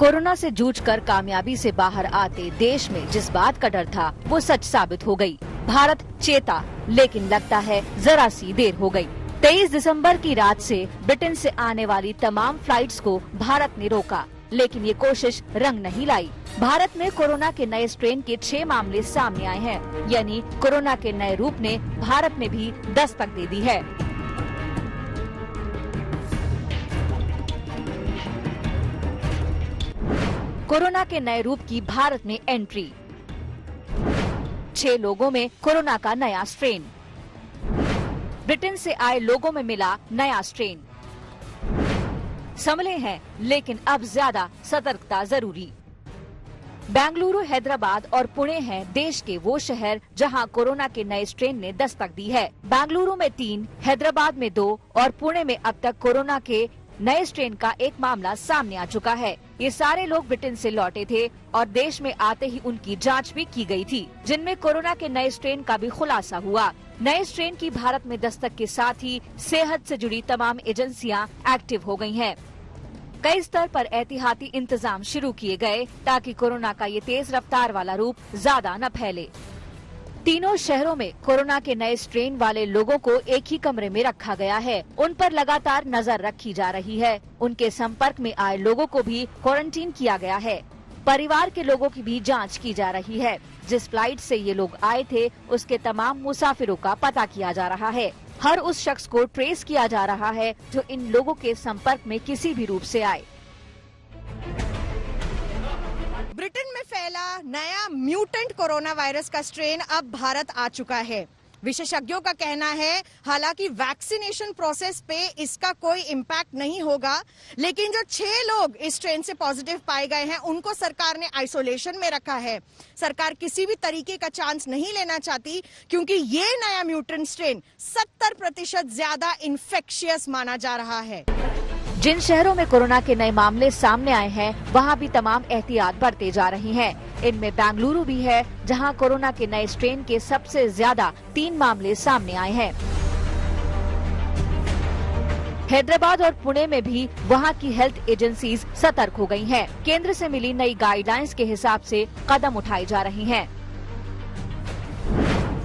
Corona से जूझकर कामयाबी से बाहर आते देश में जिस बात का डर था वो सच साबित हो गई। भारत चेता, लेकिन लगता है जरा सी देर हो गई। 23 दिसंबर की रात से ब्रिटेन से आने वाली तमाम फ्लाइट्स को भारत ने रोका, लेकिन ये कोशिश रंग नहीं लाई। भारत में कोरोना के नए स्ट्रेन के 6 मामले सामने आए हैं, यानी कोरोना के नए रूप ने भारत में भी दस्तक दे दी है। कोरोना के नए रूप की भारत में एंट्री। 6 लोगों में कोरोना का नया स्ट्रेन। ब्रिटेन से आए लोगों में मिला नया स्ट्रेन। संभले हैं, लेकिन अब ज्यादा सतर्कता जरूरी। बेंगलुरु, हैदराबाद और पुणे हैं देश के वो शहर जहां कोरोना के नए स्ट्रेन ने दस्तक दी है। बेंगलुरु में 3, हैदराबाद में 2 और पुणे में अब तक कोरोना के नए स्ट्रेन का एक मामला सामने आ चुका है। ये सारे लोग ब्रिटेन से लौटे थे और देश में आते ही उनकी जांच भी की गई थी, जिनमें कोरोना के नए स्ट्रेन का भी खुलासा हुआ। नए स्ट्रेन की भारत में दस्तक के साथ ही सेहत से जुड़ी तमाम एजेंसियां एक्टिव हो गई हैं। कई स्तर पर एहतियाती इंतजाम शुरू किए गए ताकि कोरोना का ये तेज रफ्तार वाला रूप ज्यादा न फैले। तीनों शहरों में कोरोना के नए स्ट्रेन वाले लोगों को एक ही कमरे में रखा गया है। उन पर लगातार नजर रखी जा रही है। उनके संपर्क में आए लोगों को भी क्वारंटीन किया गया है। परिवार के लोगों की भी जांच की जा रही है। जिस फ्लाइट से ये लोग आए थे उसके तमाम मुसाफिरों का पता किया जा रहा है। हर उस शख्स को ट्रेस किया जा रहा है जो इन लोगों के संपर्क में किसी भी रूप से आए। ब्रिटेन में फैला नया म्यूटेंट कोरोना वायरस का स्ट्रेन अब भारत आ चुका है। विशेषज्ञों का कहना है हालांकि वैक्सीनेशन प्रोसेस पे इसका कोई इम्पैक्ट नहीं होगा, लेकिन जो 6 लोग इस स्ट्रेन से पॉजिटिव पाए गए हैं उनको सरकार ने आइसोलेशन में रखा है। सरकार किसी भी तरीके का चांस नहीं लेना चाहती, क्योंकि ये नया म्यूटेंट स्ट्रेन 70% ज्यादा इन्फेक्शियस माना जा रहा है। जिन शहरों में कोरोना के नए मामले सामने आए हैं वहां भी तमाम एहतियात बरते जा रही हैं। इनमें बेंगलुरु भी है, जहां कोरोना के नए स्ट्रेन के सबसे ज्यादा 3 मामले सामने आए हैं। हैदराबाद और पुणे में भी वहां की हेल्थ एजेंसीज सतर्क हो गई हैं। केंद्र से मिली नई गाइडलाइंस के हिसाब से कदम उठाए जा रहे हैं।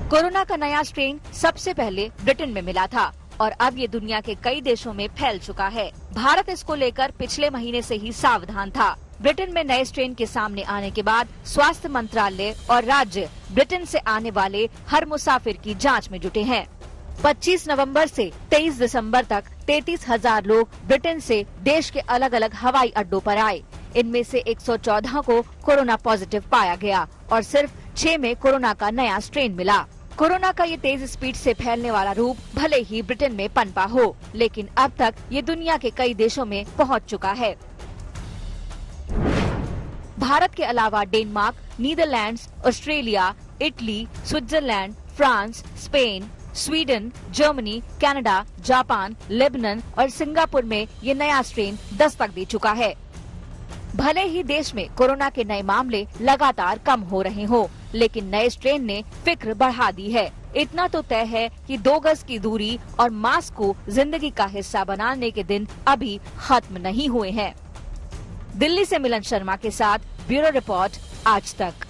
कोरोना का नया स्ट्रेन सबसे पहले ब्रिटेन में मिला था और अब ये दुनिया के कई देशों में फैल चुका है। भारत इसको लेकर पिछले महीने से ही सावधान था। ब्रिटेन में नए स्ट्रेन के सामने आने के बाद स्वास्थ्य मंत्रालय और राज्य ब्रिटेन से आने वाले हर मुसाफिर की जांच में जुटे हैं। 25 नवंबर से 23 दिसंबर तक 33,000 लोग ब्रिटेन से देश के अलग अलग हवाई अड्डों पर आए। इनमें से 114 को कोरोना पॉजिटिव पाया गया और सिर्फ 6 में कोरोना का नया स्ट्रेन मिला। कोरोना का ये तेज स्पीड से फैलने वाला रूप भले ही ब्रिटेन में पनपा हो, लेकिन अब तक ये दुनिया के कई देशों में पहुंच चुका है। भारत के अलावा Denmark, Netherlands, Australia, Italy, Switzerland, France, Spain, Sweden, Germany, Canada, Japan, Lebanon और सिंगापुर में ये नया स्ट्रेन दस्तक दे चुका है। भले ही देश में कोरोना के नए मामले लगातार कम हो रहे हो, लेकिन नए स्ट्रेन ने फिक्र बढ़ा दी है। इतना तो तय है कि 2 गज की दूरी और मास्क को जिंदगी का हिस्सा बनाने के दिन अभी खत्म नहीं हुए हैं। दिल्ली से मिलन शर्मा के साथ ब्यूरो रिपोर्ट, आज तक।